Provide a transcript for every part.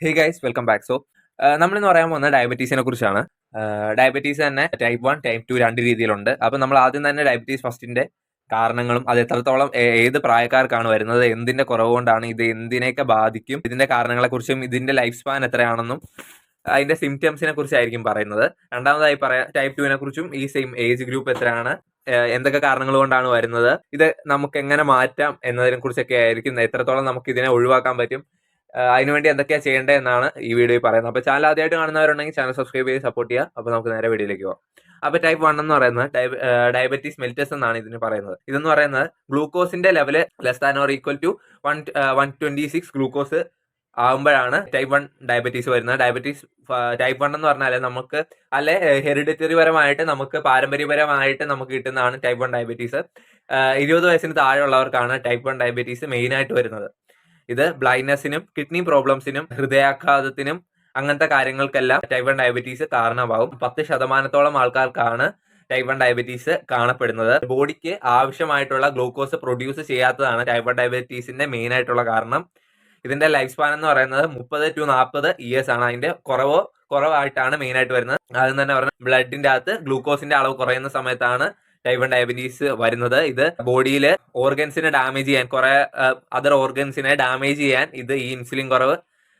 Hey guys, welcome back. നമ്മളിന്ന് പറയാൻ പോകുന്നത് ഡയബറ്റീസിനെ കുറിച്ചാണ്. ഡയബറ്റീസ് തന്നെ ടൈപ്പ് 1, ടൈപ്പ് 2 രണ്ട് രീതിയിലുണ്ട്. അപ്പൊ നമ്മൾ ആദ്യം തന്നെ ഡയബറ്റീസ് ഫസ്റ്റിന്റെ കാരണങ്ങളും അത് എത്രത്തോളം ഏത് പ്രായക്കാർക്കാണ് വരുന്നത്, എന്തിന്റെ കുറവ് കൊണ്ടാണ് ഇത്, എന്തിനെയൊക്കെ ബാധിക്കും, ഇതിന്റെ കാരണങ്ങളെ കുറിച്ചും ഇതിന്റെ ലൈഫ് സ്പാൻ എത്രയാണെന്നും അതിന്റെ സിംറ്റംസിനെ കുറിച്ചായിരിക്കും പറയുന്നത്. രണ്ടാമതായി പറയാം ടൈപ്പ് 2 കുറിച്ചും ഈ സെയിം ഏജ് ഗ്രൂപ്പ് എത്രയാണ്, എന്തൊക്കെ കാരണങ്ങൾ കൊണ്ടാണ് വരുന്നത്, ഇത് നമുക്ക് എങ്ങനെ മാറ്റാം എന്നതിനെ കുറിച്ചൊക്കെ ആയിരിക്കും, എത്രത്തോളം നമുക്ക് ഇതിനെ ഒഴിവാക്കാൻ പറ്റും, അതിനുവേണ്ടി എന്തൊക്കെയാ ചെയ്യേണ്ടത് എന്നാണ് ഈ വീഡിയോയിൽ പറയുന്നത്. അപ്പോൾ ചാനൽ ആദ്യമായിട്ട് കാണുന്നവരുണ്ടെങ്കിൽ ചാനൽ സബ്സ്ക്രൈബ് ചെയ്ത് സപ്പോർട്ട് ചെയ്യുക. അപ്പോൾ നമുക്ക് നേരെ വീഡിയോയിലേക്ക് പോകാം. അപ്പോൾ ടൈപ്പ് 1 എന്ന് പറയുന്നത് ഡയബറ്റീസ് മെലിറ്റസ് എന്നാണ് ഇതിന് പറയുന്നത്. ഇതെന്ന് പറയുന്നത് ഗ്ലൂക്കോസിന്റെ level less than or equal to 126 glucose ആകുമ്പോഴാണ് ടൈപ്പ് 1 ഡയബറ്റീസ് വരുന്നത്. ടൈപ്പ് 1 എന്ന് പറഞ്ഞാൽ നമുക്ക് ഹെറിഡിറ്ററി പരമായിട്ട് നമുക്ക് പാരമ്പര്യപരമായിട്ട് നമുക്ക് കിട്ടുന്നതാണ് ടൈപ്പ് 1 ഡയബറ്റീസ്. 20 വയസ്സിന് താഴെയുള്ളവർക്കാണ് ടൈപ്പ് 1 ഡയബറ്റീസ് മെയിൻ ആയിട്ട് വരുന്നത്. ഇത് ബ്ലൈൻഡ്നെസ്സിനും കിഡ്നി പ്രോബ്ലംസിനും ഹൃദയാഘാതത്തിനും അങ്ങനത്തെ കാര്യങ്ങൾക്കെല്ലാം ടൈപ്പ് 1 ഡയബറ്റീസ് കാരണമാകും. 10% ആൾക്കാർക്കാണ് ടൈപ്പ് 1 ഡയബറ്റീസ് കാണപ്പെടുന്നത്. ബോഡിക്ക് ആവശ്യമായിട്ടുള്ള ഗ്ലൂക്കോസ് പ്രൊഡ്യൂസ് ചെയ്യാത്തതാണ് ടൈപ്പ് 1 ഡയബറ്റീസിന്റെ മെയിൻ ആയിട്ടുള്ള കാരണം. ഇതിന്റെ ലൈഫ് സ്പാൻ എന്ന് പറയുന്നത് 30 to 40 ഇയേഴ്സ് ആണ്. അതിന്റെ കുറവായിട്ടാണ് മെയിൻ ആയിട്ട് വരുന്നത്. ആദ്യം തന്നെ പറഞ്ഞ ബ്ലഡിന്റെ അകത്ത് ഗ്ലൂക്കോസിന്റെ അളവ് കുറയുന്ന സമയത്താണ് ടൈപ്പ് 1 ഡയബറ്റീസ് വരുന്നത്. ഇത് ബോഡിയിൽ ഓർഗൻസിനെ ഡാമേജ് ചെയ്യാൻ, കുറെ അതർ ഓർഗൻസിനെ ഡാമേജ് ചെയ്യാൻ ഈ ഇൻസുലിൻ കുറവ്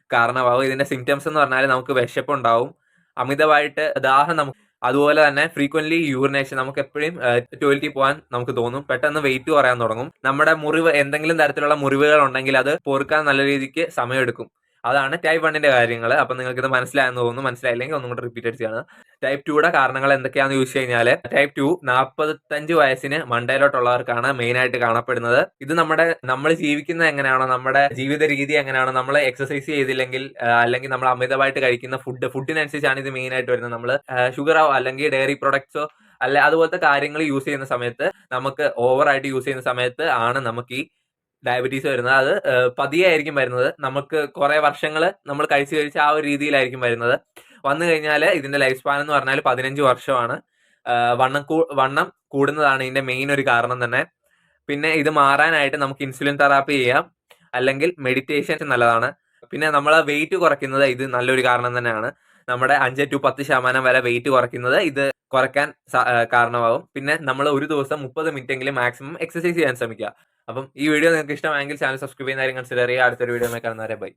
കാരണമാകും. ഇതിന്റെ സിംറ്റംസ് എന്ന് പറഞ്ഞാൽ നമുക്ക് വിശപ്പുണ്ടാവും, അമിതമായിട്ട് ദാഹം, നമുക്ക് അതുപോലെ തന്നെ ഫ്രീക്വന്റ്ലി യൂറിനേഷൻ, നമുക്ക് എപ്പോഴും ടോയ്ലറ്റിൽ പോകാൻ നമുക്ക് തോന്നും, പെട്ടെന്ന് വെയിറ്റ് കുറയാൻ തുടങ്ങും. നമ്മുടെ മുറിവ്, എന്തെങ്കിലും തരത്തിലുള്ള മുറിവുകൾ ഉണ്ടെങ്കിൽ അത് പൊറുക്കാൻ നല്ല രീതിക്ക് സമയമെടുക്കും. അതാണ് ടൈപ്പ് 1ന്റെ കാര്യങ്ങൾ. അപ്പൊ നിങ്ങൾക്ക് ഇത് മനസ്സിലായെന്ന് തോന്നുന്നു. മനസ്സിലായില്ലെങ്കിൽ ഒന്നും കൂടെ റിപ്പീറ്റ് ചെയ്യാണ്. ടൈപ്പ് 2യുടെ കാരണങ്ങൾ എന്തൊക്കെയാണെന്ന് ചോദിച്ചു കഴിഞ്ഞാൽ, ടൈപ്പ് 2 45 വയസ്സിന് മണ്ടയിലോട്ടുള്ളവർക്കാണ് മെയിൻ ആയിട്ട് കാണപ്പെടുന്നത്. ഇത് നമ്മൾ ജീവിക്കുന്നത് എങ്ങനെയാണോ, നമ്മുടെ ജീവിത രീതി എങ്ങനെയാണോ, നമ്മൾ എക്സസൈസ് ചെയ്തില്ലെങ്കിൽ അല്ലെങ്കിൽ നമ്മൾ അമിതമായിട്ട് കഴിക്കുന്ന ഫുഡിനനുസരിച്ചാണ് ഇത് മെയിൻ ആയിട്ട് വരുന്നത്. നമ്മൾ ഷുഗറോ അല്ലെങ്കിൽ ഡയറി പ്രൊഡക്ട്സോ അതുപോലത്തെ കാര്യങ്ങൾ യൂസ് ചെയ്യുന്ന സമയത്ത്, നമുക്ക് ഓവറായിട്ട് യൂസ് ചെയ്യുന്ന സമയത്ത് ആണ് നമുക്ക് ഈ ഡയബറ്റീസ് വരുന്നത്. അത് പതിയെ ആയിരിക്കും വരുന്നത്. നമുക്ക് കുറെ വർഷങ്ങൾ നമ്മൾ കഴിച്ച് ആ ഒരു രീതിയിലായിരിക്കും വരുന്നത്. വന്നു കഴിഞ്ഞാൽ ഇതിന്റെ ലൈഫ് സ്പാൻ എന്ന് പറഞ്ഞാൽ 15 വർഷമാണ്. വണ്ണം കൂടുന്നതാണ് ഇതിന്റെ മെയിൻ ഒരു കാരണം തന്നെ. പിന്നെ ഇത് മാറാനായിട്ട് നമുക്ക് ഇൻസുലിൻ തെറാപ്പി ചെയ്യാം, അല്ലെങ്കിൽ മെഡിറ്റേഷൻ നല്ലതാണ്. പിന്നെ നമ്മൾ വെയിറ്റ് കുറയ്ക്കുന്നത് ഇത് നല്ലൊരു കാരണം തന്നെയാണ്. നമ്മുടെ 5 to 10% വരെ വെയിറ്റ് കുറയ്ക്കുന്നത് ഇത് കുറയ്ക്കാൻ കാരണമാകും. പിന്നെ നമ്മൾ ഒരു ദിവസം 30 മിനിറ്റെങ്കിലും മാക്സിമം എക്സസൈസ് ചെയ്യാൻ ശ്രമിക്കുക. അപ്പം ഈ വീഡിയോ നിങ്ങൾക്ക് ഇഷ്ടമായെങ്കിൽ ചാനൽ സബ്സ്ക്രൈബ് ചെയ്യുന്ന കാര്യം കൺസിഡർ ചെയ്യുക. അടുത്തൊരു വീഡിയോ കാണുന്നവരെ ബൈ.